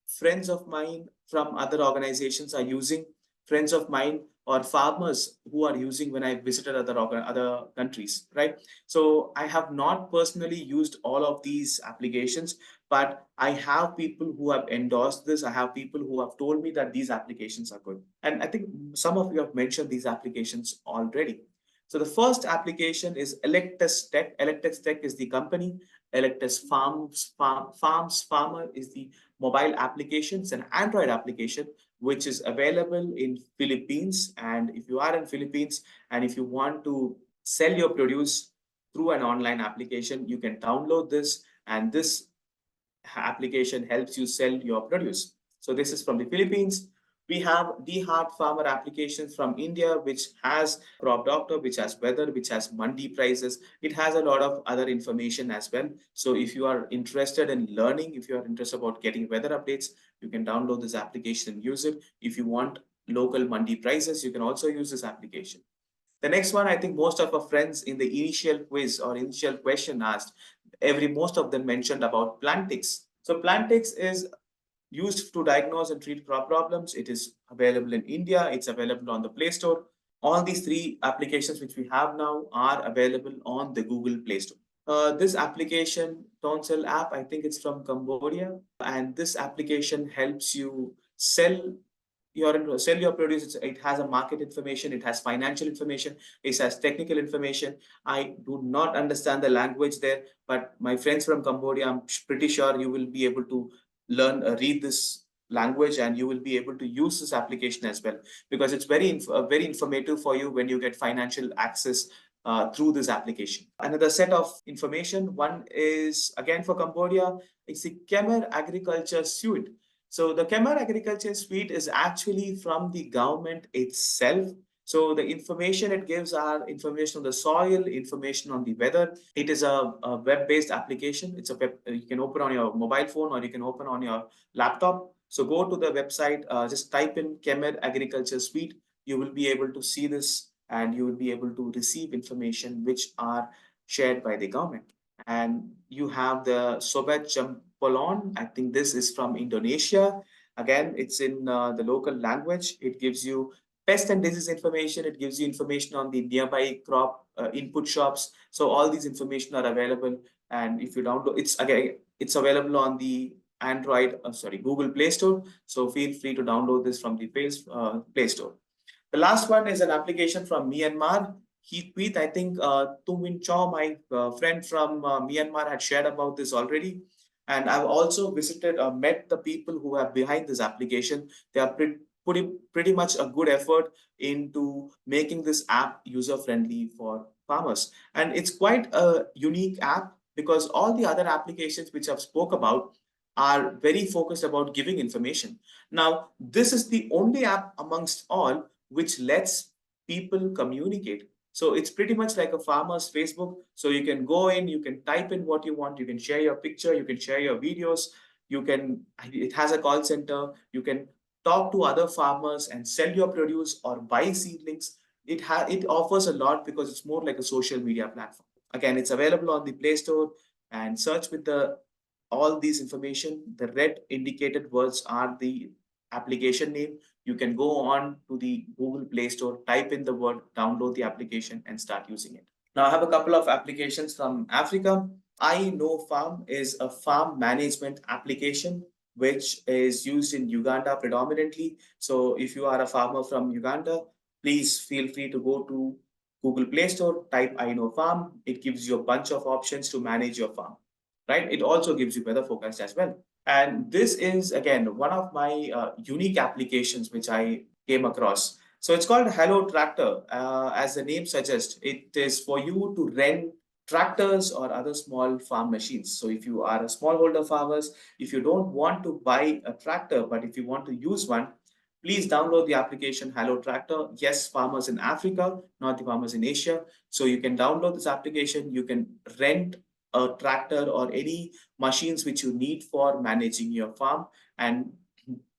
S2: friends of mine from other organizations are using, friends of mine or farmers who are using when I visited other countries, right? So I have not personally used all of these applications, but I have people who have endorsed this. I have people who have told me that these applications are good. And I think some of you have mentioned these applications already. So the first application is Electus Tech. Electus Tech is the company. Electus Farms Farmer is the mobile application. It's an Android application which is available in Philippines. And if you are in Philippines and if you want to sell your produce through an online application, you can download this, and this application helps you sell your produce. So this is from the Philippines. We have the Heart Farmer applications from India, which has Crop Doctor, which has weather, which has mandi prices. It has a lot of other information as well. So if you are interested in learning, if you are interested about getting weather updates, you can download this application and use it. If you want local mandi prices, you can also use this application. The next one, I think most of our friends in the initial quiz or initial question asked, most of them mentioned about Plantix. So Plantix is used to diagnose and treat crop problems. It is available in India. It's available on the Play Store. All these three applications which we have now are available on the Google Play Store. This application, Tonsel app, I think it's from Cambodia, and this application helps you sell your produce. It has a market information, it has financial information, it has technical information. I do not understand the language there, but my friends from Cambodia, I'm pretty sure you will be able to read this language, and you will be able to use this application as well, because it's very informative for you when you get financial access through this application. Another set of information, one is again for Cambodia, it's the Khmer Agriculture Suite. So the Khmer Agriculture Suite is actually from the government itself. So the information it gives are information on the soil, information on the weather. It is a web-based application. It's a web you can open on your mobile phone or you can open on your laptop. So go to the website, just type in Khmer Agriculture Suite. You will be able to see this, and you will be able to receive information which are shared by the government. And you have the Sobat Champolon. I think this is from Indonesia. Again, it's in the local language. It gives you pest and disease information. It gives you information on the nearby crop input shops. So all these information are available. And if you download, it's available on the Google Play Store. So feel free to download this from the Play Store. The last one is an application from Myanmar. Heatweet, I think Tu Min Chaw, my friend from Myanmar, had shared about this already. And I've also met the people who are behind this application. They are putting pretty much a good effort into making this app user-friendly for farmers. And it's quite a unique app, because all the other applications which I've spoke about are very focused about giving information. Now, this is the only app amongst all which lets people communicate. So it's pretty much like a farmer's Facebook. So you can go in, you can type in what you want, you can share your picture, you can share your videos, it has a call center, you can talk to other farmers and sell your produce or buy seedlings. It offers a lot, because it's more like a social media platform. Again, it's available on the Play Store, and search with all these information. The red indicated words are the application name. You can go on to the Google Play Store, type in the word, download the application, and start using it. Now, I have a couple of applications from Africa. I Know Farm is a farm management application which is used in Uganda predominantly. So if you are a farmer from Uganda, please feel free to go to Google Play Store, type I Know Farm. It gives you a bunch of options to manage your farm, right? It also gives you weather forecast as well. And this is, again, one of my unique applications which I came across. So it's called Hello Tractor. As the name suggests, it is for you to rent tractors or other small farm machines. So if you are a smallholder farmers, if you don't want to buy a tractor, but if you want to use one, please download the application Hello Tractor. Yes, farmers in Africa, not the farmers in Asia. So you can download this application. You can rent a tractor or any machines which you need for managing your farm, and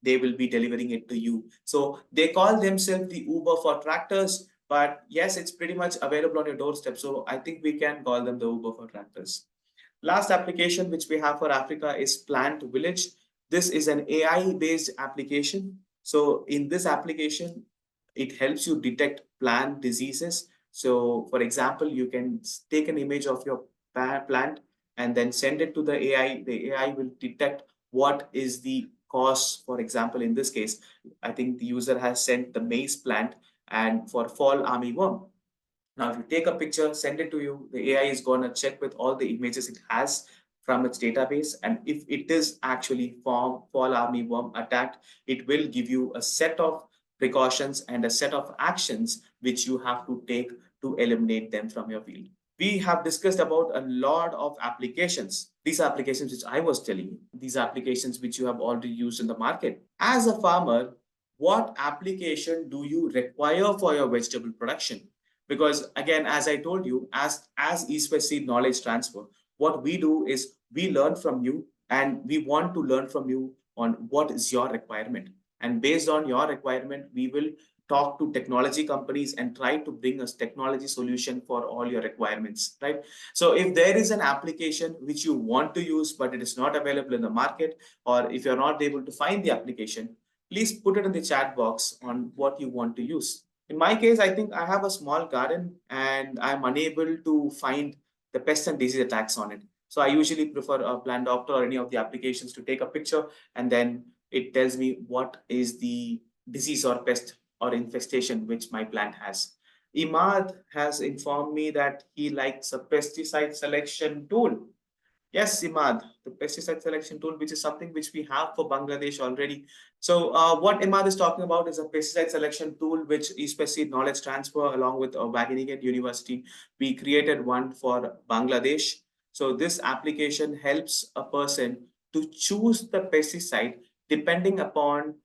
S2: they will be delivering it to you. So they call themselves the Uber for tractors, but yes, it's pretty much available on your doorstep. So I think we can call them the Uber for tractors. Last application which we have for Africa is Plant Village. This is an AI-based application. So in this application, it helps you detect plant diseases. So for example, you can take an image of your plant and then send it to the AI. The AI will detect what is the cause. For example, in this case, I think the user has sent the maize plant and for fall armyworm. Now, if you take a picture, send it to you, the AI is going to check with all the images it has from its database. And if it is actually fall armyworm attacked, it will give you a set of precautions and a set of actions which you have to take to eliminate them from your field. We have discussed about a lot of applications. These applications which I was telling you, these applications which you have already used in the market. As a farmer, what application do you require for your vegetable production? Because again, as I told you, as East West Seed knowledge transfer, what we do is we learn from you, and we want to learn from you on what is your requirement. And based on your requirement, we will talk to technology companies and try to bring a technology solution for all your requirements, right? So if there is an application which you want to use, but it is not available in the market, or if you're not able to find the application, please put it in the chat box on what you want to use. In my case, I think I have a small garden and I'm unable to find the pest and disease attacks on it. So I usually prefer a plant doctor or any of the applications to take a picture, and then it tells me what is the disease or pest or infestation which my plant has. Imad has informed me that he likes a pesticide selection tool. Yes, Imad, the pesticide selection tool, which is something which we have for Bangladesh already. So what Imad is talking about is a pesticide selection tool, which especially knowledge transfer along with Wageningen University. We created one for Bangladesh. So this application helps a person to choose the pesticide depending upon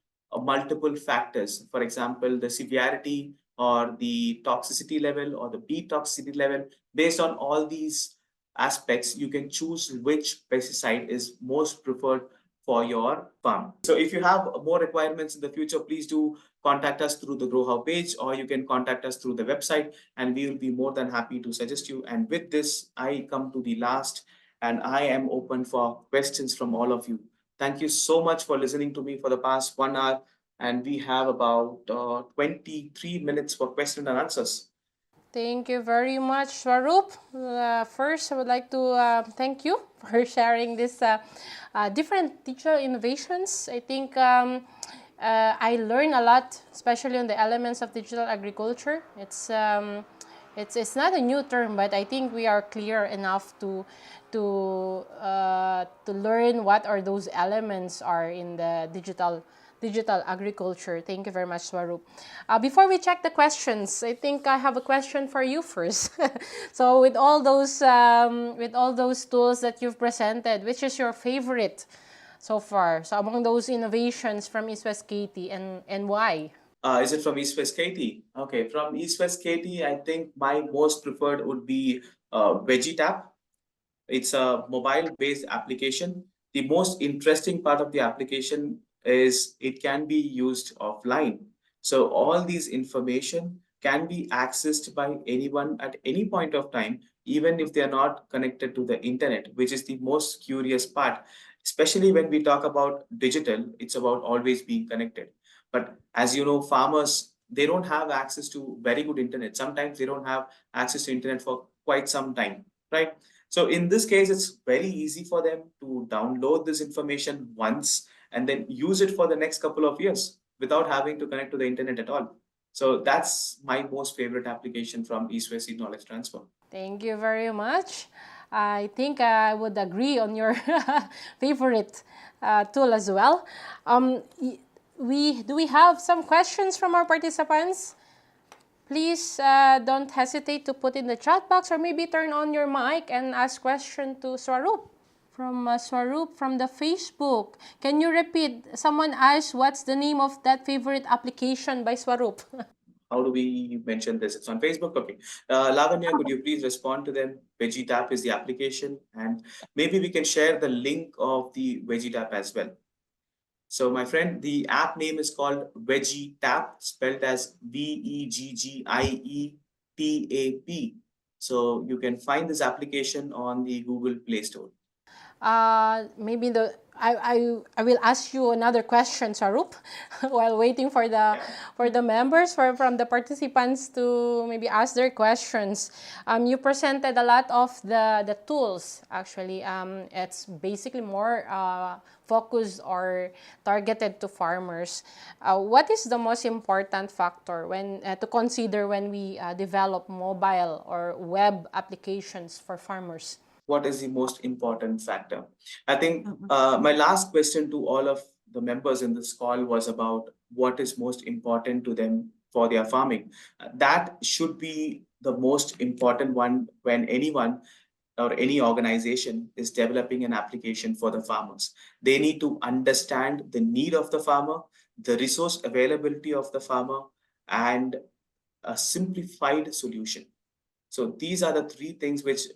S2: multiple factors. For example, the severity or the toxicity level or the peat toxicity level. Based on all these aspects, you can choose which pesticide is most preferred for your farm. So if you have more requirements in the future, please do contact us through the Grow How page, or you can contact us through the website, and we will be more than happy to suggest you. And with this, I come to the last, and I am open for questions from all of you. Thank you so much for listening to me for the past 1 hour, and we have about 23 minutes for question and answers.
S1: Thank you very much, Swaroop. First, I would like to thank you for sharing this different digital innovations. I think I learned a lot, especially on the elements of digital agriculture. It's not a new term, but I think we are clear enough to learn what are those elements are in the digital agriculture. Thank you very much, Swaroop. Before we check the questions, I think I have a question for you first. So with all those tools that you've presented, which is your favorite so far? So among those innovations from East West Katy, and why?
S2: Is it from East West Katy? Okay, from East West Katy, I think my most preferred would be VegTable. It's a mobile-based application. The most interesting part of the application is it can be used offline. So all these information can be accessed by anyone at any point of time, even if they are not connected to the internet, which is the most curious part. Especially when we talk about digital, it's about always being connected. But as you know, farmers, they don't have access to very good internet. Sometimes they don't have access to internet for quite some time, right? So in this case, it's very easy for them to download this information once and then use it for the next couple of years without having to connect to the internet at all. So that's my most favorite application from East West Knowledge Transfer.
S1: Thank you very much. I think I would agree on your favorite tool as well. Do we have some questions from our participants? Please don't hesitate to put in the chat box, or maybe turn on your mic and ask question to Swaroop. From Swaroop from the Facebook. Can you repeat? Someone asked, what's the name of that favorite application by Swaroop?
S2: How do we mention this? It's on Facebook. Okay. Lavanya, could you please respond to them? VegTable is the application, and maybe we can share the link of the VegTable as well. So my friend, the app name is called VegTable, spelled as VEGGIETAP. So you can find this application on the Google Play Store.
S1: Maybe I will ask you another question, Swaroop, while waiting for the members from the participants to maybe ask their questions. You presented a lot of the tools. Actually, it's basically more focused or targeted to farmers. What is the most important factor to consider when we develop mobile or web applications for farmers?
S2: What is the most important factor? I think my last question to all of the members in this call was about what is most important to them for their farming. That should be the most important one when anyone or any organization is developing an application for the farmers. They need to understand the need of the farmer, the resource availability of the farmer, and a simplified solution. So these are the three things which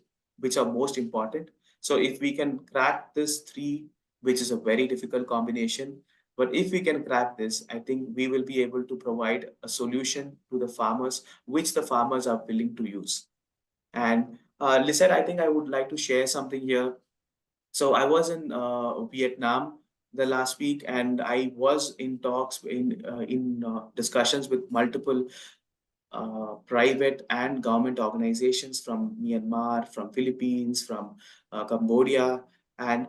S2: are most important. So if we can crack this three, which is a very difficult combination, But if we can crack this, I think we will be able to provide a solution to the farmers, which the farmers are willing to use. And Lisette, I think I would like to share something here. So I was in Vietnam the last week, and I was in talks in discussions with multiple private and government organizations from Myanmar, from Philippines, from Cambodia, and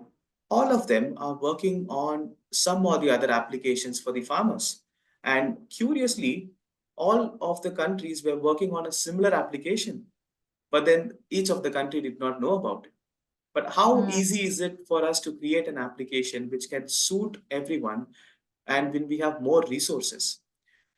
S2: all of them are working on some or the other applications for the farmers. And curiously, all of the countries were working on a similar application, but then each of the country did not know about it. But how
S1: Mm.
S2: easy is it for us to create an application which can suit everyone and when we have more resources?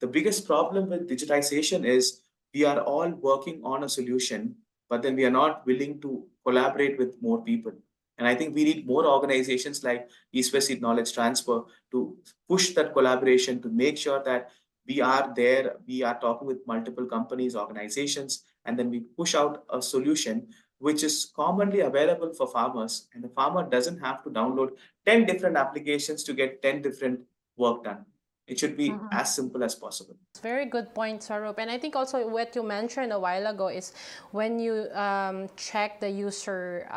S2: The biggest problem with digitization is we are all working on a solution, but then we are not willing to collaborate with more people. And I think we need more organizations like East West Seed Knowledge Transfer to push that collaboration to make sure that we are there, we are talking with multiple companies, organizations, and then we push out a solution which is commonly available for farmers. And the farmer doesn't have to download 10 different applications to get 10 different work done. It should be as simple as possible.
S1: Very good point, Swaroop. And I think also what you mentioned a while ago is when you check the user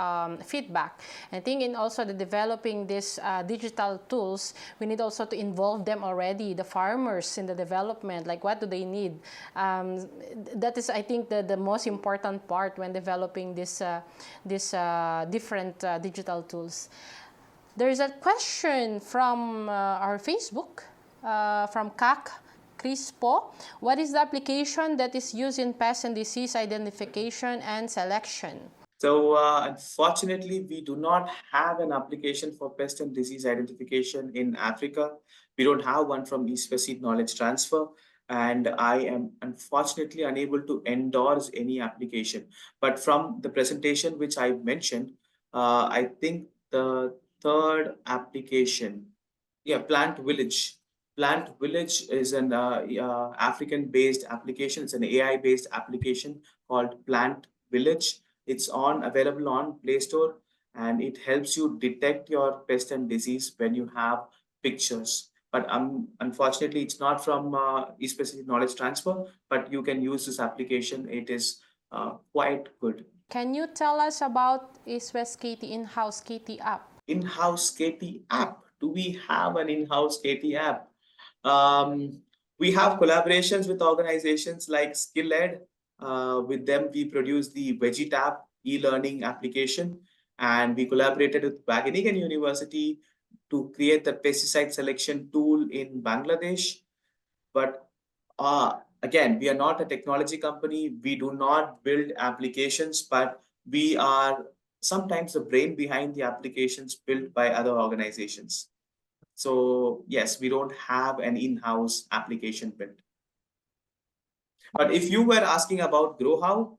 S1: feedback. I think in also the developing these digital tools, we need also to involve them already, the farmers in the development, like what do they need? That is, I think, the most important part when developing this different digital tools. There is a question from our Facebook, from CAC Crispo. What is the application that is used in pest and disease identification and selection?
S2: So, unfortunately, we do not have an application for pest and disease identification in Africa. We don't have one from East West Seed Knowledge Transfer, and I am unfortunately unable to endorse any application. But from the presentation which I mentioned, I think the third application, yeah, Plant Village. Plant Village is an African-based application. It's an AI-based application called Plant Village. It's on available on Play Store, and it helps you detect your pest and disease when you have pictures. But unfortunately, it's not from e-specific knowledge transfer, but you can use this application. It is quite good.
S1: Can you tell us about East West KT in-house KT app?
S2: In-house KT app. Do we have an in-house KT app? Um, we have collaborations with organizations like SkillEd. With them, we produce the VegTable e-learning application, and we collaborated with Wageningen University to create the pesticide selection tool in Bangladesh. But again, we are not a technology company. We do not build applications, but we are sometimes the brain behind the applications built by other organizations. So yes, we don't have an in-house application built. But if you were asking about GrowHow,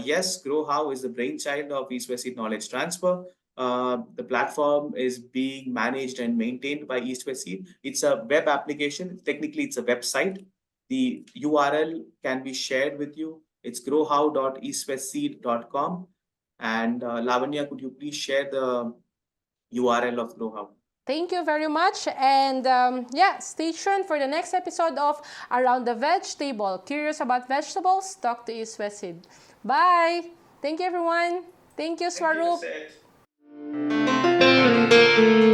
S2: yes, GrowHow is the brainchild of East West Seed Knowledge Transfer. The platform is being managed and maintained by East West Seed. It's a web application. Technically, it's a website. The URL can be shared with you. It's growhow.eastwestseed.com. And Lavanya, could you please share the URL of GrowHow?
S1: Thank you very much. And yeah, stay tuned for the next episode of Around the VegTable. Curious about vegetables? Talk to East West Seed. Bye. Thank you, everyone. Thank you, Swaroop.
S2: Thank you, Lisette.